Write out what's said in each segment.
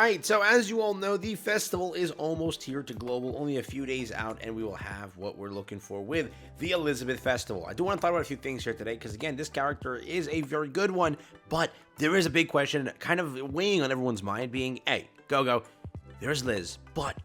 right, so as you all know, the festival is almost here to global, only a few days out, and we will have what we're looking for with the Elizabeth Festival. I do want to talk about a few things here today, because again, this character is a very good one, but there is a big question kind of weighing on everyone's mind being, hey, GoGo, there's Liz, but,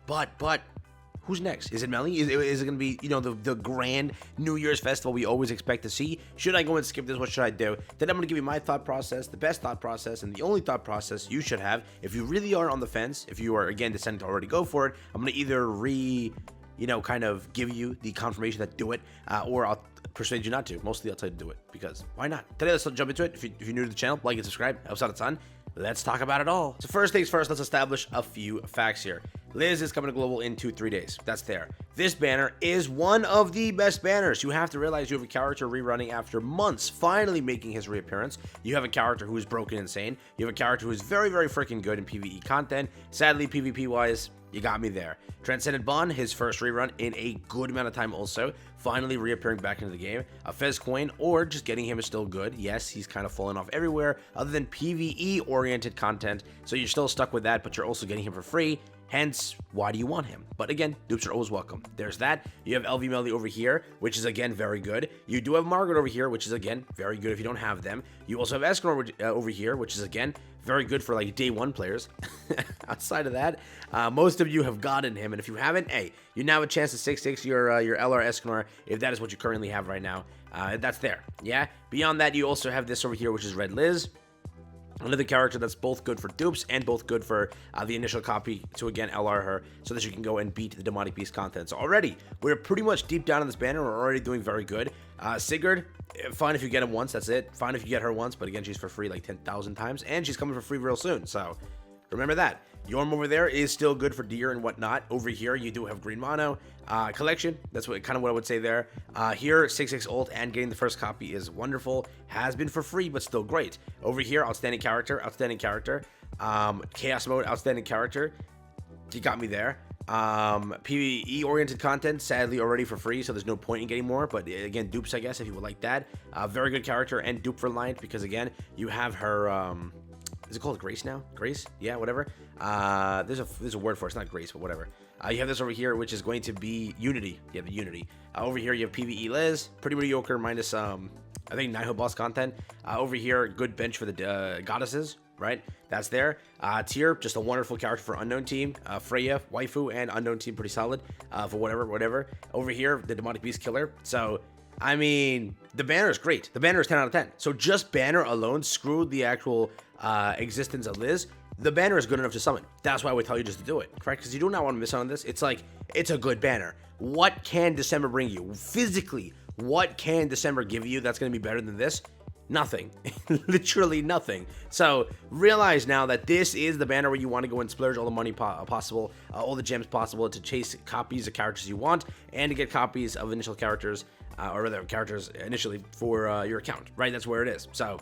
who's next? Is it Melly? Is it going to be, the grand New Year's festival we always expect to see? Should I go and skip this? What should I do? Then I'm going to give you my thought process, the best thought process, and the only thought process you should have. If you really are on the fence, if you are, again, deciding to already go for it, I'm going to either kind of give you the confirmation that do it, or I'll persuade you not to. Mostly I'll tell you to do it, because why not? Today, let's jump into it. If you're new to the channel, like and subscribe. Helps out a ton. Let's talk about it all. So first things first, let's establish a few facts here. Liz is coming to global in 2-3 days. That's there. This banner is one of the best banners. You have to realize you have a character rerunning after months, finally making his reappearance. You have a character who is broken insane. You have a character who is very, very freaking good in PvE content. Sadly, PvP-wise, you got me there. Transcendent Bond, his first rerun in a good amount of time also, finally reappearing back into the game. A Fez coin, or just getting him is still good. Yes, he's kind of fallen off everywhere other than PvE-oriented content, so you're still stuck with that, but you're also getting him for free. Hence, why do you want him? But again, dupes are always welcome. There's that. You have LV Melly over here, which is again very good. You do have Margaret over here, which is again very good if you don't have them. You also have Escanor over here, which is again very good for like day one players. Outside of that, most of you have gotten him, and if you haven't, hey, you now have a chance to 6-6 your LR Escanor if that is what you currently have right now. That's there. Yeah. Beyond that, you also have this over here, which is Red Liz. Another character that's both good for dupes and both good for the initial copy to, again, LR her so that you can go and beat the Demonic Beast content. So already, we're pretty much deep down in this banner. We're already doing very good. Sigurd, fine if you get him once. That's it. Fine if you get her once. But again, she's for free like 10,000 times. And she's coming for free real soon. So remember that. Yorm over there is still good for deer and whatnot. Over here, you do have green mono. Collection, that's what I would say there. Here, 6-6 ult and getting the first copy is wonderful. Has been for free, but still great. Over here, outstanding character, outstanding character. Chaos mode, outstanding character. You got me there. PvE-oriented content, sadly already for free, so there's no point in getting more. But again, dupes, I guess, if you would like that. Very good character and dupe reliant, because again, you have her... is it called Grace now? Grace? Yeah, whatever. There's a word for it. It's not Grace, but whatever. You have this over here, which is going to be Unity. Yeah, the Unity. Over here, you have PvE Liz. Pretty mediocre, minus, I think, 9-hit boss content. Over here, good bench for the goddesses, right? That's there. Tier, just a wonderful character for Unknown Team. Freya, Waifu, and Unknown Team, pretty solid for whatever. Over here, the Demonic Beast Killer. So... I mean, the banner is great. The banner is 10 out of 10. So just banner alone screwed the actual existence of Liz. The banner is good enough to summon. That's why I would tell you just to do it, correct? Because you do not want to miss out on this. It's like, it's a good banner. What can December bring you? Physically, what can December give you that's going to be better than this? Nothing. Literally nothing. So realize now that this is the banner where you want to go and splurge all the money possible, all the gems possible to chase copies of characters you want and to get copies of initial characters, or rather characters initially for your account, right? That's where it is. So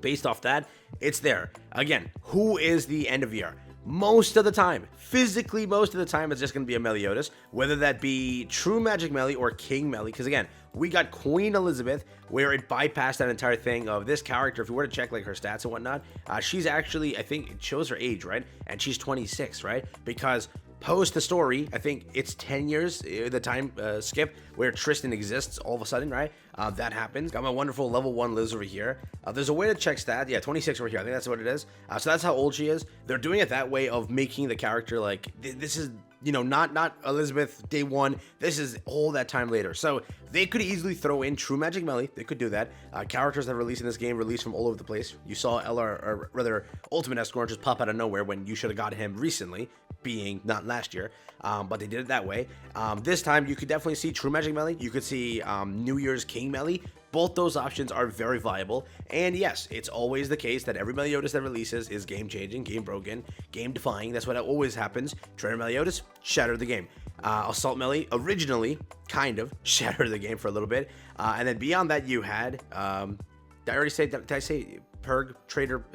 based off that, it's there. Again, who is the end of year? Most of the time, physically most of the time, it's just going to be a Meliodas, whether that be True Magic Melly or King Melly, because again, we got Queen Elizabeth, where it bypassed that entire thing of this character. If you were to check like her stats and whatnot, she's actually, I think it shows her age, right? And she's 26, right? Because post the story, I think it's 10 years, the time skip where Tristan exists all of a sudden, right? That happens. Got my wonderful level 1 Liz over here. There's a way to check stat. Yeah, 26 over here. I think that's what it is. So that's how old she is. They're doing it that way of making the character like, this is, not Elizabeth day one. This is all that time later. So they could easily throw in True Magic Melly. They could do that. Characters that release in this game release from all over the place. You saw LR, or rather Ultimate Escort just pop out of nowhere when you should have got him recently, being not last year, but they did it that way. This time you could definitely see True Magic Melly. You could see New Year's King Melly. Both those options are very viable, and yes, it's always the case that every Meliodas that releases is game-changing, game-broken, game-defying. That's what always happens. Trainer Meliodas, shattered the game. Assault Melly, originally, kind of, shattered the game for a little bit, and then beyond that, you had, did I already say, did I say Perg Trader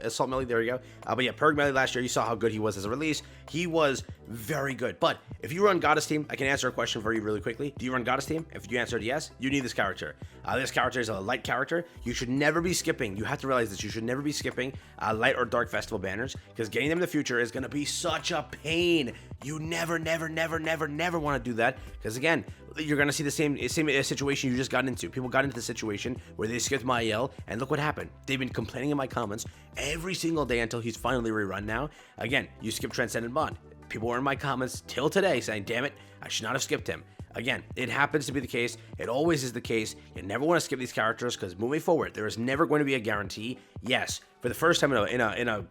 Assault Melee. There you go. But yeah, Perg Melee last year, you saw how good he was as a release. He was very good. But if you run Goddess Team, I can answer a question for you really quickly. Do you run Goddess Team? If you answered yes, you need this character. This character is a light character. You should never be skipping. You have to realize this. You should never be skipping light or dark festival banners, because getting them in the future is going to be such a pain. You never want to do that, because again, you're going to see the same situation you just got into. People got into the situation where they skipped my EL, and look what happened. They've been complaining in my comments every single day until he's finally rerun now. Again, you skipped Transcendent Bond. People were in my comments till today saying, damn it, I should not have skipped him. Again, it happens to be the case. It always is the case. You never want to skip these characters, because moving forward, there is never going to be a guarantee. Yes, for the first time in a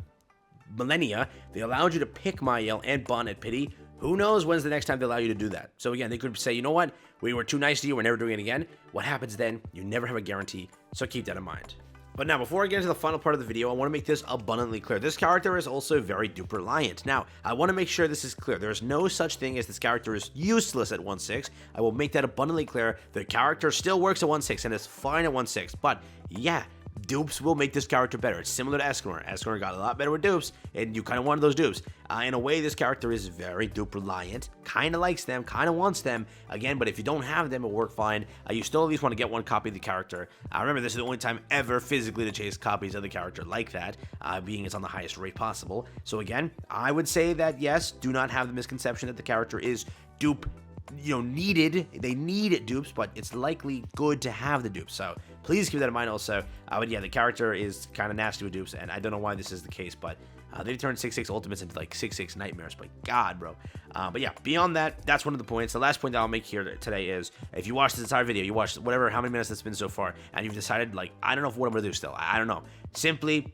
millennia, they allowed you to pick Mael and Bond at pity. Who knows when's the next time they allow you to do that? So again, they could say, you know what? We were too nice to you. We're never doing it again. What happens then? You never have a guarantee. So keep that in mind. But now, before I get into the final part of the video, I want to make this abundantly clear. This character is also very duper reliant. Now, I want to make sure this is clear. There is no such thing as this character is useless at 1/6. I will make that abundantly clear. The character still works at 1/6 and is fine at 1/6. But yeah, dupes will make this character better. It's similar to Escanor. Escanor got a lot better with dupes, and you kind of wanted those dupes. In a way, this character is very dupe reliant. Kind of likes them, kind of wants them. Again, but if you don't have them, it'll work fine. You still at least want to get one copy of the character. Remember, this is the only time ever physically to chase copies of the character like that, being it's on the highest rate possible. So again, I would say that yes, do not have the misconception that the character is dupe needed. They need dupes, but it's likely good to have the dupes. So please keep that in mind also. But yeah, the character is kind of nasty with dupes, and I don't know why this is the case, but they turned 6/6 ultimates into like 6/6 nightmares. But God, bro. But yeah, beyond that, that's one of the points. The last point that I'll make here today is, if you watch this entire video, you watched whatever, how many minutes it's been so far, and you've decided, like, I don't know what I'm gonna do still. I don't know. Simply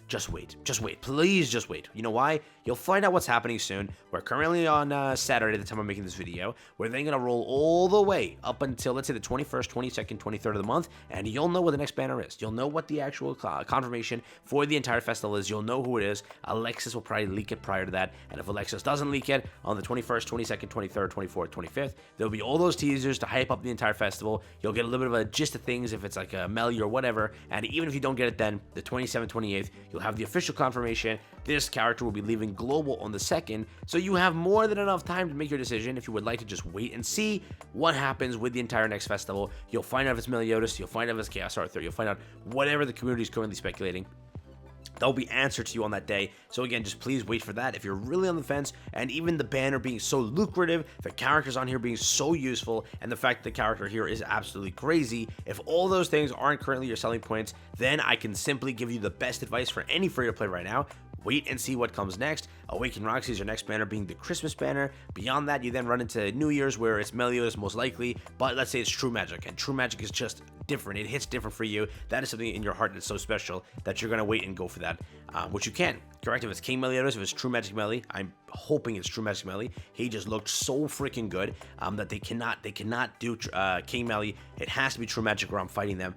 just wait. Just wait. Please just wait. You know why? You'll find out what's happening soon. We're currently on Saturday at the time I'm making this video. We're then going to roll all the way up until, let's say, the 21st, 22nd, 23rd of the month, and you'll know what the next banner is. You'll know what the actual confirmation for the entire festival is. You'll know who it is. Alexis will probably leak it prior to that, and if Alexis doesn't leak it, on the 21st, 22nd, 23rd, 24th, 25th, there'll be all those teasers to hype up the entire festival. You'll get a little bit of a gist of things if it's like a Melly or whatever, and even if you don't get it then, the 27th, 28th, you'll have the official confirmation. This character will be leaving global on the 2nd, so you have more than enough time to make your decision. If you would like to just wait and see what happens with the entire next festival, you'll find out if it's Meliodas, you'll find out if it's Chaos Arthur, you'll find out whatever the community is currently speculating. They'll be answered to you on that day. So again, just please wait for that. If you're really on the fence, and even the banner being so lucrative, the characters on here being so useful, and the fact that the character here is absolutely crazy, if all those things aren't currently your selling points, then I can simply give you the best advice for any free-to-play right now. Wait and see what comes next. Awaken Roxy is your next banner, being the Christmas banner. Beyond that, you then run into New Year's, where it's Meliodas most likely, but let's say it's True Magic, and True Magic is just different. It hits different for you. That is something in your heart that's so special that you're going to wait and go for that, which you can. Correct? If it's King Meliodas, if it's True Magic Melee, I'm hoping it's True Magic Melee. He just looked so freaking good that they cannot do King Melee. It has to be True Magic where I'm fighting them.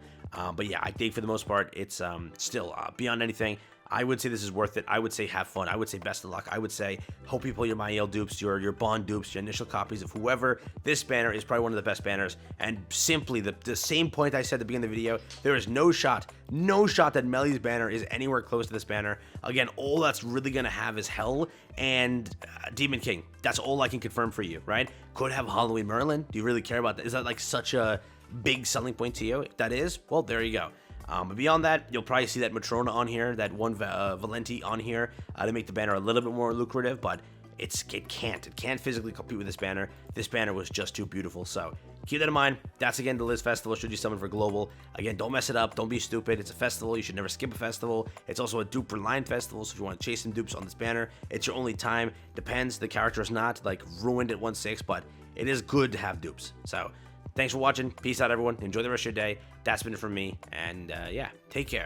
But yeah, I think for the most part, it's still beyond anything. I would say this is worth it. I would say have fun. I would say best of luck. I would say hope you pull your Mael dupes, your Bond dupes, your initial copies of whoever. This banner is probably one of the best banners. And simply the same point I said at the beginning of the video, there is no shot that Melly's banner is anywhere close to this banner. Again, all that's really going to have is Hell and Demon King. That's all I can confirm for you, right? Could have Halloween Merlin. Do you really care about that? Is that like such a big selling point to you? If that is, well, there you go. But beyond that, you'll probably see that Matrona on here, that one Valenti on here to make the banner a little bit more lucrative, but it can't physically compete with this banner. This banner was just too beautiful, so keep that in mind. That's again the Liz Festival, should you summon for global. Again, don't mess it up, don't be stupid. It's a festival, you should never skip a festival. It's also a dupe reliant festival, so if you want to chase some dupes on this banner, it's your only time. Depends, the character is not like ruined at 1/6, but it is good to have dupes. So thanks for watching. Peace out, everyone. Enjoy the rest of your day. That's been it from me. And yeah, take care.